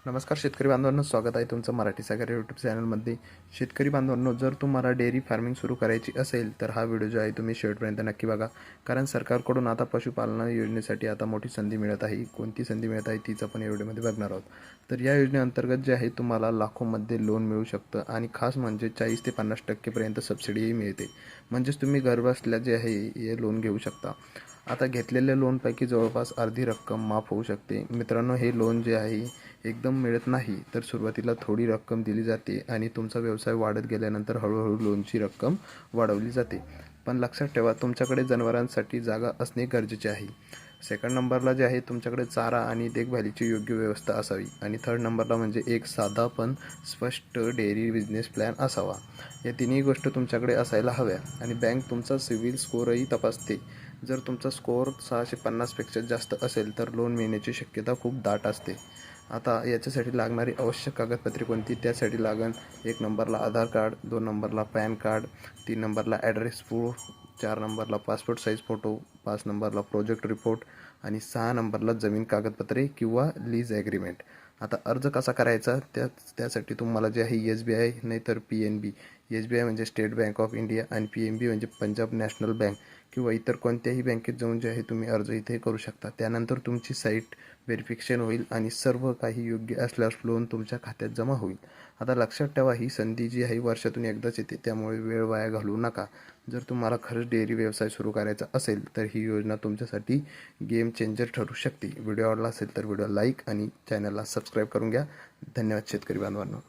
नमस्कार शेतकरी बांधवांनो, स्वागत आहे तुमचं मराठी सागर यूट्यूब चॅनलमध्ये। शेतकरी बांधवांनो, जर तुम्हाला डेअरी फार्मिंग सुरू करायची असेल तर हा व्हिडिओ जो आहे तुम्ही शेवटपर्यंत नक्की बघा, कारण सरकारकडून आता पशुपालन योजनेसाठी आता मोठी संधी मिळत आहे। कोणती संधी मिळत आहे तीच आपण या व्हिडिओमध्ये बघणार आहोत। तर या योजनेअंतर्गत जे आहे तुम्हाला लाखोंमध्ये लोन मिळू शकतं आणि खास म्हणजे 40 ते 50% पर्यंत सबसिडीही मिळते। म्हणजेच तुम्ही घरबसल्या जे आहे हे लोन घेऊ शकता। आता घेतलेल्या लोनपैकी जवळपास अर्धी रक्कम माफ होऊ शकते। मित्रांनो, हे लोन जे आहे एकदम मिळत नाही, तर सुरुवातीला थोडी रक्कम दिली जाते आणि तुमचा व्यवसाय वाढत गेल्यानंतर हळूहळू लोनची रक्कम वाढवली जाते। पण लक्षात ठेवा, तुमच्याकडे जनावरांसाठी जागा असणे गरजेचे आहे। सेकंड नंबरला जे आहे तुमच्याकडे चारा आणि देखभालीची योग्य व्यवस्था असावी आणि थर्ड नंबरला म्हणजे एक साधा पण स्पष्ट डेअरी बिझनेस प्लॅन असावा। या तिन्ही गोष्टी तुमच्याकडे असायला हव्या आणि बँक तुमचा सिबिल स्कोअरही तपासते। जर तुमचा स्कोअर 650पेक्षा जास्त असेल तर लोन मिळण्याची शक्यता खूप दाट असते। आता याच्यासाठी लागणारी आवश्यक कागदपत्रे कोणती? त्यासाठी लागेल 1 नंबरला आधार कार्ड, 2 नंबरला पॅन कार्ड, 3 नंबरला ॲड्रेस प्रूफ, 4 नंबरला पासपोर्ट साईज फोटो, 5 नंबरला प्रोजेक्ट रिपोर्ट आणि 6 नंबरला जमीन कागदपत्रे किंवा लीज ॲग्रीमेंट। आता अर्ज कसा करायचा त्यासाठी तुम्हाला जे आहे SBI नाहीतर PNB, SBI म्हणजे स्टेट बँक ऑफ इंडिया आणि PNB म्हणजे पंजाब नॅशनल बँक किंवा इतर कोणत्याही बँकेत जाऊन जे आहे तुम्ही अर्ज इथे करू शकता। त्यानंतर तुमची साईट व्हेरिफिकेशन होईल आणि सर्व काही योग्य असल्यास लोन तुमच्या खात्यात जमा होईल। आता लक्षात ठेवा, ही संधी जी आहे वर्षातून एकदाच येते, त्यामुळे वेळ वाया घालवू नका। जर तुम्हाला खरंच डेअरी व्यवसाय सुरू करायचा असेल तर ही योजना तुमच्यासाठी गेम चेंजर ठरू शकते। व्हिडिओ आवडला असेल तर व्हिडिओ लाईक आणि चॅनलला सबस्क्राईब करून घ्या। धन्यवाद शेतकरी बांधवांनो।